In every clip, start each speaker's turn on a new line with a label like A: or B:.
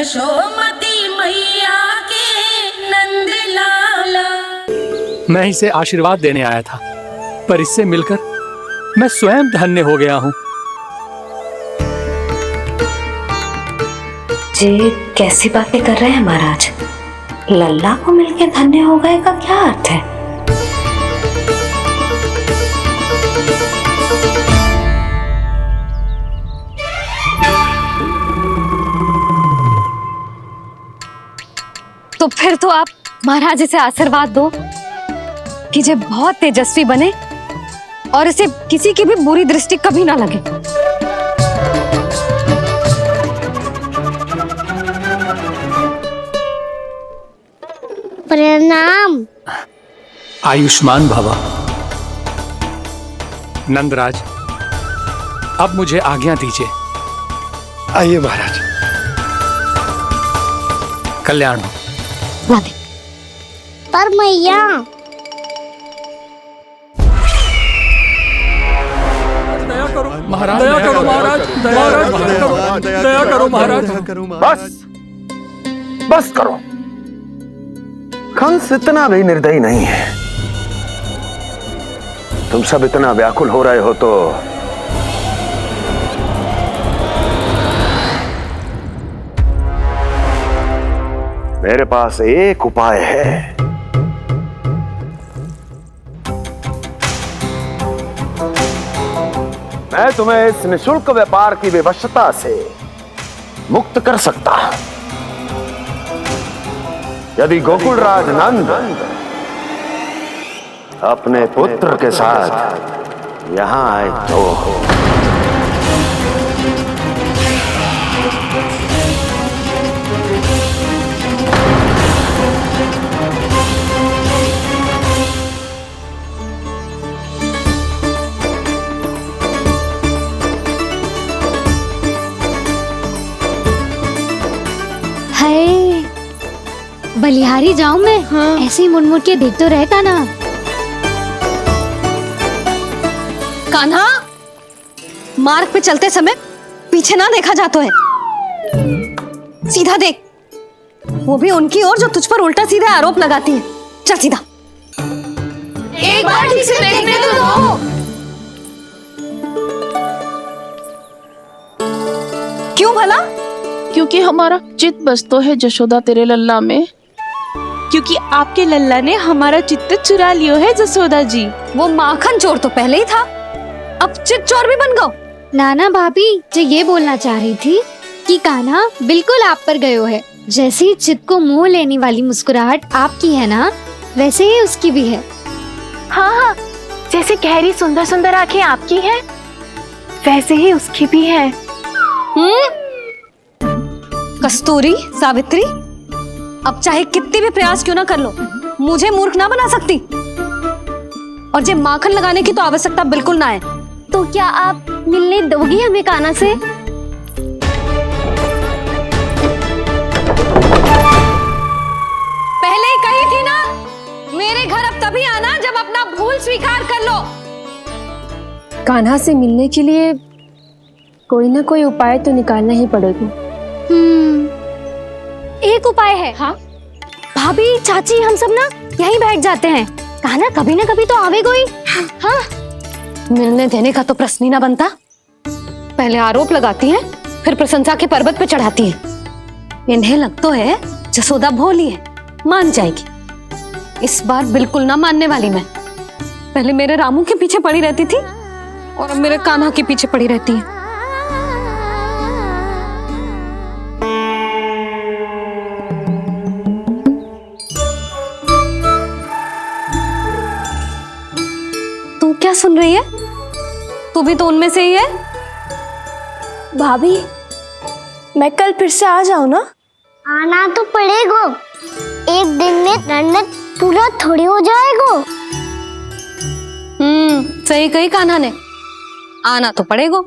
A: यशोमती मैया के नंद लाला।
B: मैं इसे आशीर्वाद देने आया था, पर इससे मिलकर मैं स्वयं धन्य हो गया हूँ।
C: ये कैसी बातें कर रहे हैं महाराज? लल्ला को मिलके धन्य हो गए का क्या अर्थ है?
D: तो फिर तो आप महाराज से आशीर्वाद दो कि ये बहुत तेजस्वी बने और इसे किसी की भी बुरी दृष्टि कभी ना लगे।
E: प्रणाम।
B: आयुष्मान भवा। नंदराज, अब मुझे आज्ञा दीजिए।
F: आइए महाराज।
B: कल्याण हो।
D: राधे।
E: पर मैया
B: दया करो महाराज, दया करो महाराज, दया करो महाराज।
F: बस करो। कंस इतना भी निर्दयी नहीं है। तुम सब इतना व्याकुल हो रहे हो तो मेरे पास एक उपाय है। मैं तुम्हें इस निःशुल्क व्यापार की विवशता से मुक्त कर सकता हूं। यदि गोकुलराज नंद अपने पुत्र के साथ यहां आए तो
E: हाय, बलिहारी जाऊं मैं? हाँ। ऐसे ही मुड़ के देख तो रहता ना।
D: कान्हा, मार्ग पे चलते समय पीछे ना देखा जाता है। सीधा देख, वो भी उनकी ओर जो तुझ पर उल्टा सीधा आरोप लगाती है। चल सीधा।
A: एक बार ठीक से देखने तो दो।
D: क्यों भला?
G: क्योंकि हमारा चित्त बसतो है जशोदा तेरे लल्ला में।
H: क्योंकि आपके लल्ला ने हमारा चित्त चुरा लियो है जसोदा जी।
D: वो माखन चोर तो पहले ही था, अब चित चोर भी बन गो।
E: नाना भाभी जो ये बोलना चाह रही थी कि कान्हा बिल्कुल आप पर गयो है। जैसे ही चित्त को मोह लेने वाली मुस्कुराहट आपकी है ना, वैसे ही उसकी भी है।
H: हाँ हाँ, जैसे गहरी सुंदर सुंदर आंखें आपकी हैं, वैसे ही उसकी भी है।
D: कस्तूरी, सावित्री, अब चाहे कितने भी प्रयास क्यों ना कर लो, मुझे मूर्ख ना बना सकती। और जे माखन लगाने की तो आवश्यकता बिल्कुल ना है।
E: तो क्या आप मिलने दोगी हमें कान्हा से?
D: पहले ही कही थी ना, मेरे घर अब तभी आना जब अपना भूल स्वीकार कर लो।
I: कान्हा से मिलने के लिए कोई ना कोई उपाय तो निकालना ही पड़ेगा।
E: एक उपाय है।
D: हाँ?
E: भाभी, चाची, हम सब ना यहीं बैठ जाते हैं। कान्हा कभी ना कभी तो आवेगा ही। हाँ?
D: मिलने देने का तो प्रश्न ही ना बनता। पहले आरोप लगाती हैं, फिर प्रशंसा के पर्वत पे चढ़ाती हैं। इन्हें लगता है जसोदा भोली है, मान जाएगी। इस बार बिल्कुल ना मानने वाली मैं। पहले मेरे रामू के पीछे पड़ी रहती थी और अब मेरे कान्हा के पीछे पड़ी रहती है। तू क्या सुन रही है? तू भी तो उनमें से ही है।
I: भाभी, मैं कल फिर से आ जाऊं ना?
E: आना तो पड़ेगा। एक दिन में रन्नत पूरा थोड़ी हो जाएगा।
D: सही कही कान्हा ने, आना तो पड़ेगा।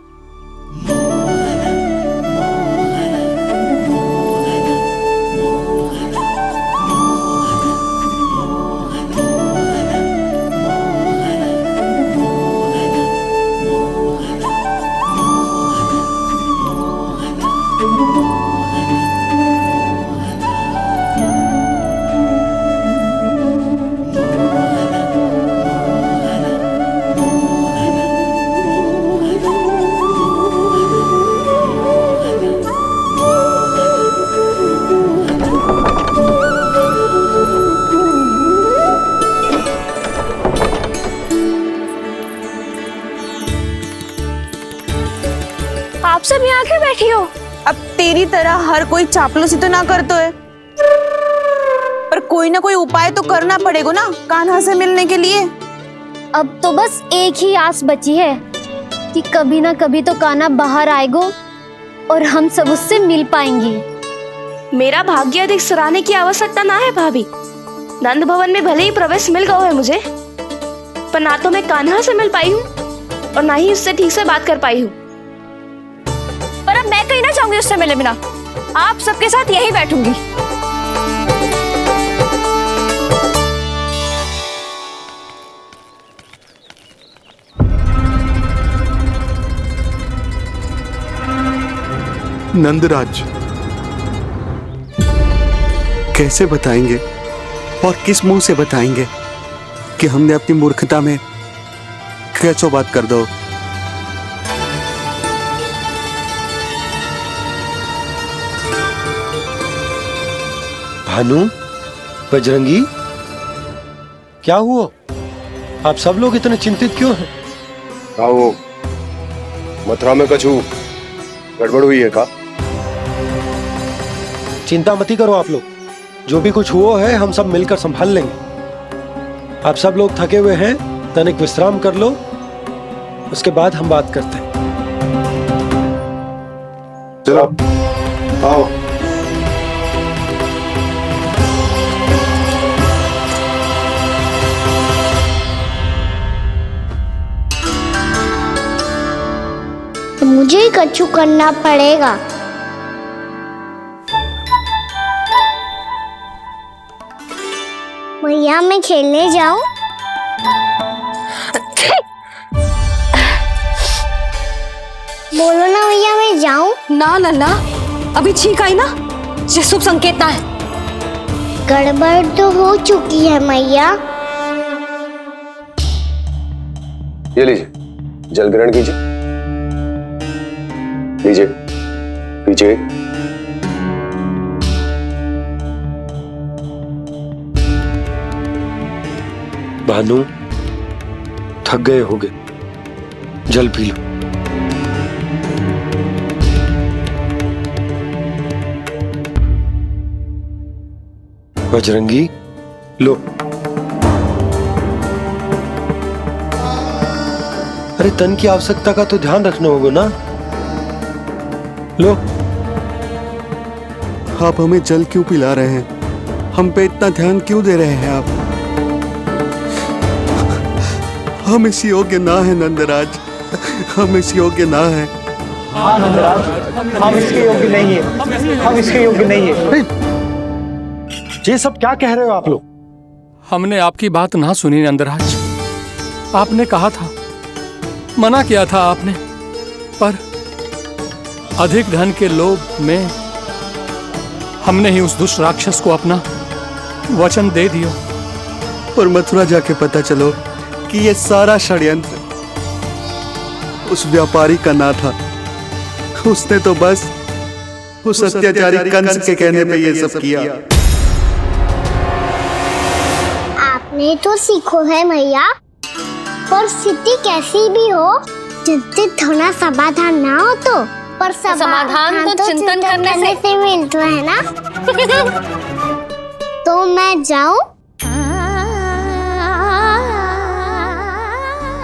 A: बैठी हो?
J: अब तेरी तरह हर कोई चापलूसी तो ना करतो है, पर कोई ना कोई उपाय तो करना पड़ेगा ना कान्हा से मिलने के लिए।
E: अब तो बस एक ही आस बची है कि कभी ना कभी तो कान्हा बाहर आएगो और हम सब उससे मिल पाएंगे।
A: मेरा भाग्य अधिक सराहने की आवश्यकता ना है भाभी। नंद भवन में भले ही प्रवेश मिल गया है मुझे, पर ना तो मैं कान्हा से मिल पाई हूँ और ना ही उससे ठीक से बात कर पाई हूँ। पर अब मैं कहीं ना जाऊंगी उससे मिले बिना, आप सबके साथ यहीं बैठूंगी।
K: नंदराज, कैसे बताएंगे और किस मुंह से बताएंगे कि हमने अपनी मूर्खता में कैसो बात कर दो।
L: भानु, बजरंगी, क्या हुआ? आप सब लोग इतने चिंतित क्यों हैं?
F: आओ, मथुरा में कछु गड़बड़ हुई है का?
L: चिंता मती करो आप लोग, जो भी कुछ हुआ है हम सब मिलकर संभाल लेंगे। आप सब लोग थके हुए हैं, तनिक विश्राम कर लो, उसके बाद हम बात करते हैं।
F: चलो आओ।
E: मुझे ही कछु करना पड़ेगा। मैया मैं खेलने जाऊं? बोलो ना मैया मैं जाऊं?
D: ना लल्ला, अभी छींक आई ना, ये शुभ संकेत ना है।
E: गड़बड़ तो हो चुकी है मैया।
F: ये लीजिए, जल ग्रहण कीजिए। लीजिए, पीछे।
L: भानु, थक गए होगे, जल पी लो। बजरंगी, लो। अरे तन की आवश्यकता का तो ध्यान रखना होगा ना, लो।
K: आप हमें जल क्यों पिला रहे हैं? हम पे इतना ध्यान क्यों दे रहे हैं आप? हम इस योग्य ना है नंदराज, हम इस योग्य ना है।
M: हाँ नंदराज, हम इसके योग्य नहीं है, हम इसके योग्य नहीं है।
L: ये सब क्या कह रहे हो आप लोग?
B: हमने आपकी बात ना सुनी नंदराज। आपने कहा था, मना किया था आपने, पर अधिक धन के लोभ में हमने ही उस दुष्ट राक्षस को अपना वचन दे दिया।
K: और मथुरा जाके पता चलो कि ये सारा षड्यंत्र उस व्यापारी का ना था। उसने तो बस उस अत्याचारी कंस के कहने पे ये सब किया।
E: आपने तो सीखो है मैया, पर स्थिति कैसी भी हो, चिंतित होना समाधान ना हो तो, पर समाधान तो चिंतन करने से मिलता है ना। तो मैं जाऊं?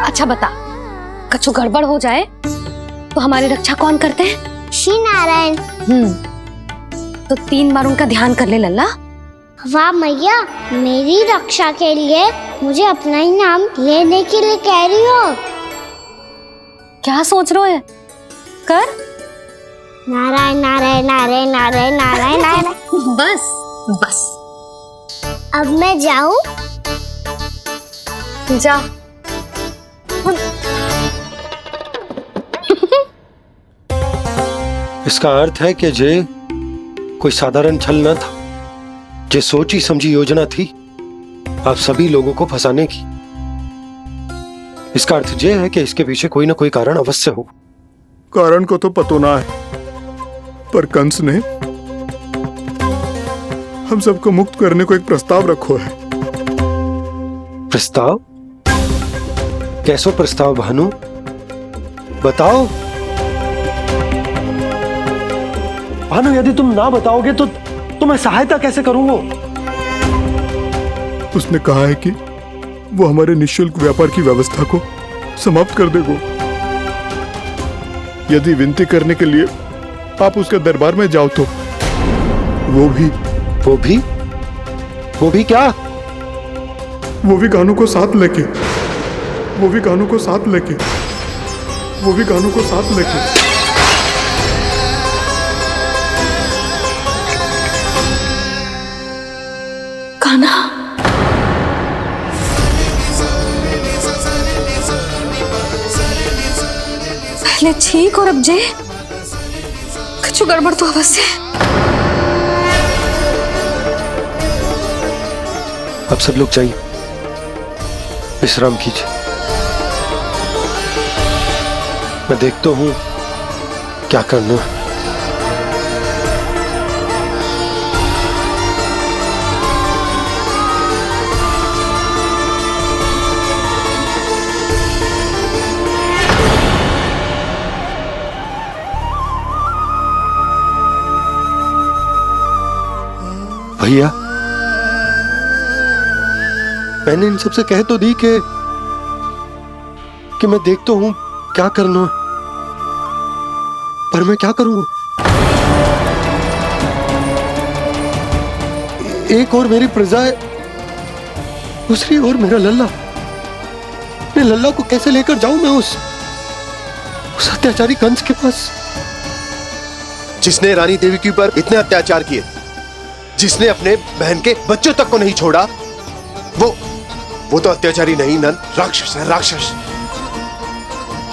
D: अच्छा बता, कछु गड़बड़ हो जाए तो हमारी रक्षा कौन करते हैं?
E: श्री नारायण।
D: तो 3 बार उनका ध्यान कर ले लल्ला।
E: वाह मैया, मेरी रक्षा के लिए मुझे अपना ही नाम लेने के लिए कह रही हो?
D: क्या सोच रहे हो? कर।
E: नारायण नारायण नारायण नारायण नारायण नारायण।
D: बस बस।
E: अब मैं जाऊं?
D: जा।
L: इसका अर्थ है कि जे कोई साधारण छल न था, जे सोची समझी योजना थी आप सभी लोगों को फंसाने की। इसका अर्थ ये है कि इसके पीछे कोई ना कोई कारण अवश्य हो।
K: कारण को तो पतो ना है, पर कंस ने हम सबको मुक्त करने को एक प्रस्ताव रखो है।
L: प्रस्ताव? कैसो प्रस्ताव भानु, बताओ। भानु यदि तुम ना बताओगे तो मैं सहायता कैसे करूंगा?
K: उसने कहा है कि वो हमारे निःशुल्क व्यापार की व्यवस्था को समाप्त कर देगा। यदि विनती करने के लिए आप उसके दरबार में जाओ तो वो भी
L: क्या?
K: वो भी कानों को साथ लेके
D: कान्हा, पहले ठीक और अब जे कुछ गड़बड़ तो अवश्य है।
L: अब सब लोग जाइए, विश्राम कीजिए। मैं देखता हूं क्या करना है। भैया, मैंने इन सबसे कह तो दी कि मैं देखता हूं क्या करना है, पर मैं क्या करूंगा? एक और मेरी प्रजा है, दूसरी ओर मेरा लल्ला। मैं लल्ला को कैसे लेकर जाऊं मैं उस अत्याचारी कंस के पास,
N: जिसने रानी देवी के ऊपर इतने अत्याचार किए, जिसने अपने बहन के बच्चों तक को नहीं छोड़ा। वो तो अत्याचारी नहीं नंद, राक्षस है, राक्षस।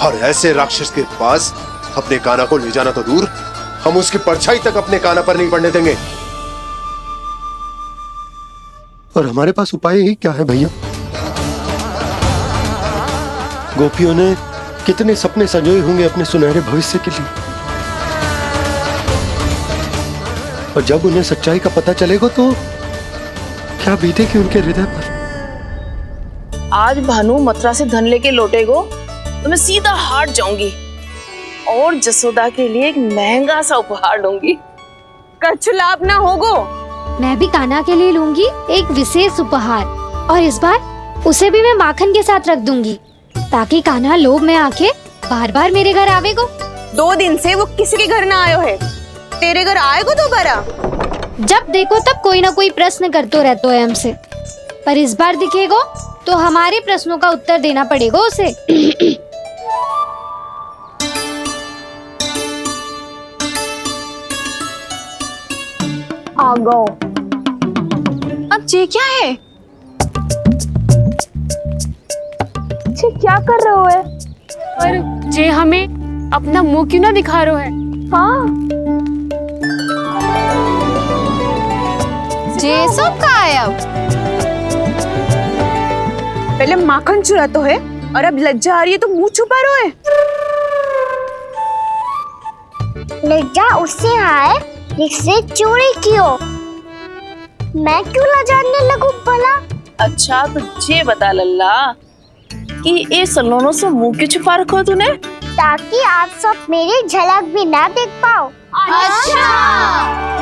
N: और ऐसे राक्षस के पास अपने कान्हा को ले जाना तो दूर, हम उसकी परछाई तक अपने कान्हा पर नहीं पड़ने देंगे।
L: और हमारे पास उपाय ही क्या है भैया? गोपियों ने कितने सपने संजोए होंगे अपने सुनहरे भविष्य के लिए, और जब उन्हें सच्चाई का पता चलेगा तो क्या बीतेगी उनके हृदय पर।
G: आज भानु मथुरा से धन लेके लौटेगो तो मैं सीधा हाट जाऊंगी और जसोदा के लिए एक महंगा सा उपहार दूंगी।
J: कछु लाभ ना होगो।
E: मैं भी कान्हा के लिए लूंगी एक विशेष उपहार, और इस बार उसे भी मैं माखन के साथ रख दूंगी, ताकि कान्हा लोभ में आके बार बार मेरे घर आवेगो।
J: 2 दिन से वो किसी के घर ना आयो है, तेरे घर आएगो दोबारा?
E: जब देखो तब कोई ना कोई प्रश्न करते रहते है हमसे, पर इस बार दिखेगो तो हमारे प्रश्नों का उत्तर देना पड़ेगा उसे।
H: आ गो। अब जे क्या है? जे क्या कर रहे हो है?
I: पर जे हमें अपना मुंह क्यों ना दिखा रहे है?
H: हाँ,
J: जे सब का है अब? पहले माखन चुरा तो है, और अब लज्जा आ रही है तो मुंह छुपा रहे है।
E: लज्जा उससे है जिससे चोरी की हो। मैं क्यों लजाने लगूं भला?
G: अच्छा तो ये बता लल्ला कि ये सलोनों से मुंह क्यों छुपा रखो तूने?
E: ताकि आप सब मेरी झलक भी ना देख पाओ। अच्छा।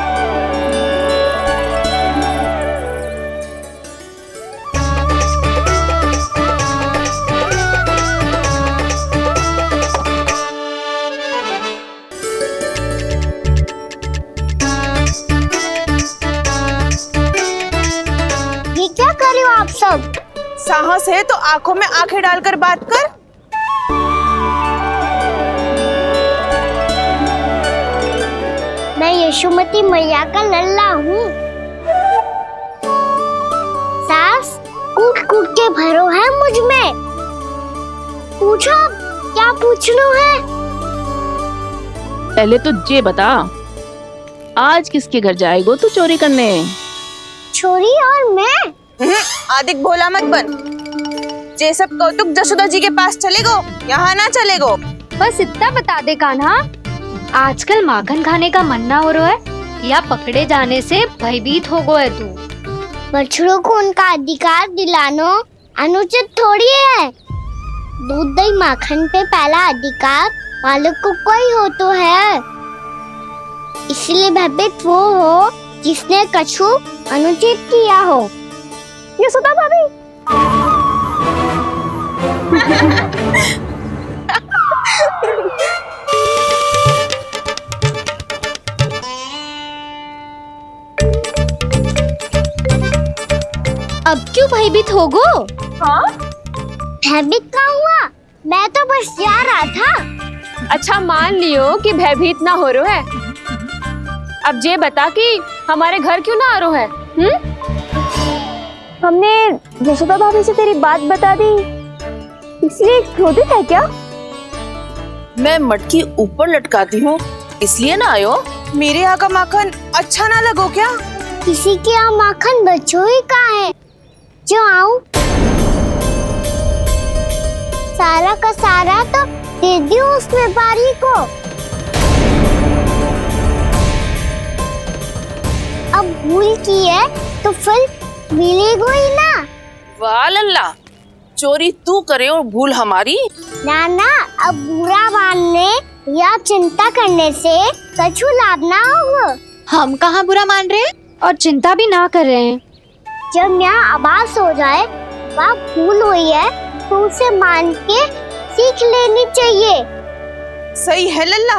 E: ये क्या कर रहे हो आप सब?
J: साहस है तो आंखों में आंखें डालकर बात कर।
E: मैं यशोमती मैया का लल्ला हूँ। सास कूट कूट के भरो है मुझ में। पूछो क्या पूछना है?
G: पहले तो ये बता, आज किसके घर जाएगो तू चोरी करने?
E: छोरी और मैं?
J: आदिक भोला मत बन। जे सब कौतुक जसोदा जी के पास चलेगो, यहाँ ना चलेगो।
E: बस इतना बता दे कान्हा, आजकल माखन खाने का मन ना हो रहा है या पकड़े जाने से भयभीत हो गए तू? बछड़ों को उनका अधिकार दिलाना अनुचित थोड़ी है। दूध दही माखन पे पहला अधिकार मालिक को कोई हो तो है। इसलिए भयभीत वो हो जिसने कछु अनुचित किया हो।
H: यशोदा भाभी।
E: अब क्यों भयभीत हो गो?
H: हाँ?
E: भयभीत क्या हुआ? मैं तो बस जा रहा था।
I: अच्छा मान लियो कि भयभीत ना हो रहा है। अब ये बता कि हमारे घर क्यों ना आ रहा है?
H: हमने यशोदा भाभी से तेरी बात बता दी, इसलिए क्रोधित है क्या?
G: मैं मटकी ऊपर लटकाती हूँ इसलिए ना आयो।
J: मेरे यहाँ का माखन अच्छा ना लगो क्या?
E: किसी के यहाँ माखन बच्चों ही कहाँ है जो आऊं? सारा का सारा तो दे दियो उस व्यापारी को। अब भूल की है तो फल मिलेगा ही ना।
G: वाह लल्ला, चोरी तू करे और भूल हमारी।
E: ना ना, अब बुरा मानने या चिंता करने से कछु लाभ ना होगा।
D: हम कहाँ बुरा मान रहे हैं और चिंता भी ना कर रहे हैं।
E: जब यहाँ आभास हो जाए वह भूल हुई है तो उसे मान के सीख लेनी चाहिए।
J: सही है लल्ला,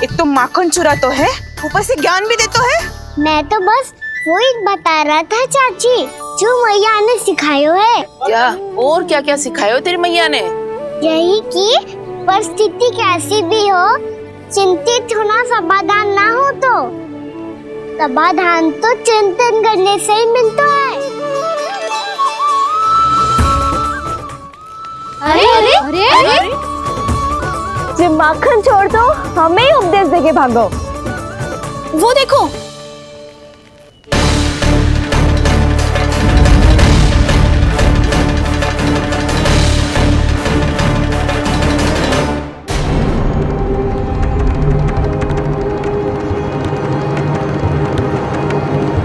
J: एक तो माखन चुरा तो है, ऊपर से ज्ञान भी देता है।
E: मैं तो बस वही बता रहा था चाची जो मैया ने सिखायो है।
G: क्या और क्या क्या सिखायो तेरी मैया ने?
E: यही कि परिस्थिति कैसी भी हो चिंतित होना समाधान ना हो तो समाधान तो चिंतन करने से ही मिलता है।
H: अरे अरे अरे, अरे? जब माखन छोड़ दो हमें ही उपदेश देके भागो।
D: वो देखो,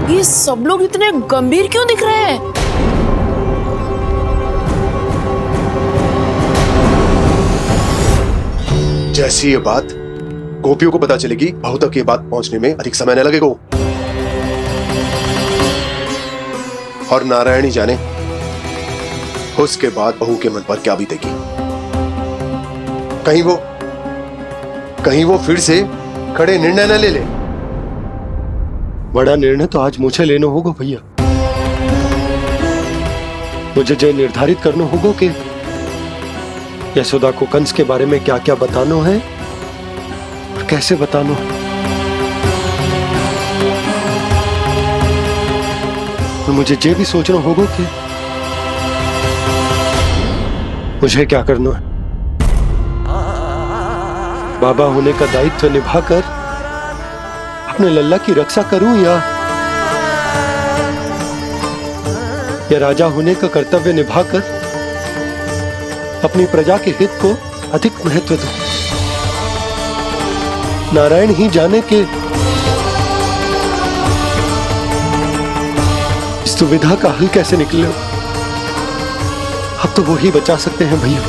G: ये सब लोग इतने गंभीर क्यों दिख रहे हैं?
N: जैसी ये बात गोपियों को पता चलेगी, बहू तक ये बात पहुंचने में अधिक समय न लगेगा। और नारायणी जाने उसके बाद बहू के मन पर क्या बीतेगी। कहीं वो फिर से खड़े निर्णय न ले ले।
L: बड़ा निर्णय तो आज मुझे लेना होगा भैया। मुझे जो निर्धारित करना होगा कि यशोदा को कंस के बारे में क्या क्या बताना है और कैसे बताना है। और मुझे ये भी सोचना होगा कि मुझे क्या करना है। बाबा होने का दायित्व निभाकर अपने लल्ला की रक्षा करूं या राजा होने का कर्तव्य निभाकर अपनी प्रजा के हित को अधिक महत्व दूं। नारायण ही जाने के इस दुविधा का हल कैसे निकले। अब तो वो ही बचा सकते हैं भैया।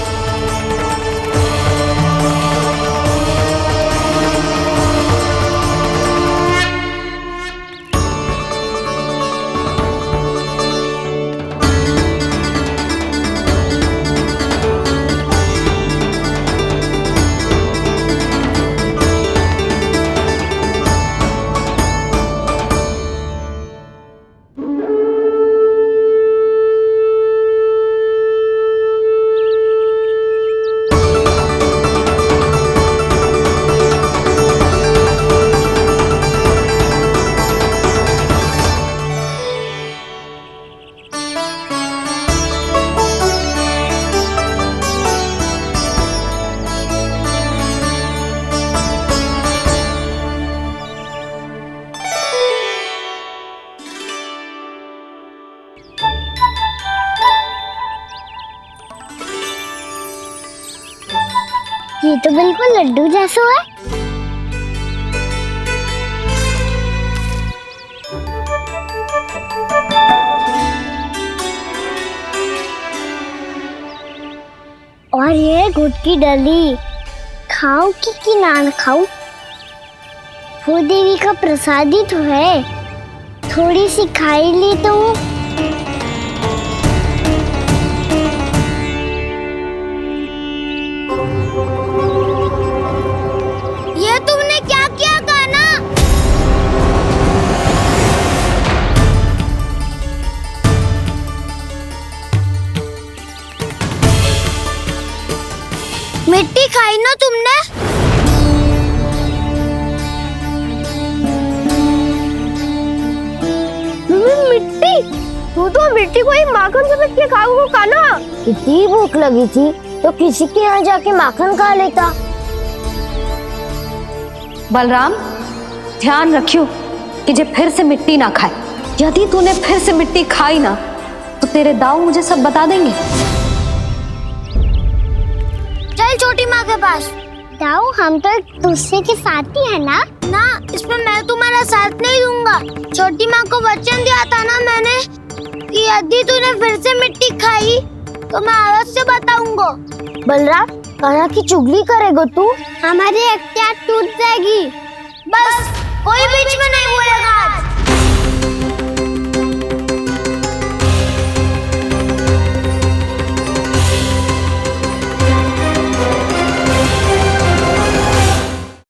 E: ये तो बिल्कुल लड्डू जैसा है। और ये गुड़ की डली खाऊं कि ना खाऊं? वो देवी का प्रसाद ही तो है, थोड़ी सी खाई ली तो। ये तुमने क्या किया कान्हा? मिट्टी खाई ना तुमने? मिट्टी? तू तो मिट्टी को ही माखन समझ के खाओगे कान्हा। इतनी भूख लगी थी तो किसी के यहाँ जाके माखन खा लेता।
D: बलराम, ध्यान रखियो कि जे फिर से मिट्टी ना खाए। यदि तूने फिर से मिट्टी खाई ना तो तेरे दाऊ मुझे सब बता देंगे।
E: चल छोटी माँ के पास। दाऊ, हम तो एक दूसरे के साथी है ना? ना, इसमें मैं तुम्हारा साथ नहीं दूंगा। छोटी माँ को वचन दिया था ना मैंने कि यदि तूने फिर से मिट्टी खाई तो मैं आवाज से बताऊंगा। बलराम, कान्हा की चुगली करेगा तू? हमारी अख्तियार टूट जाएगी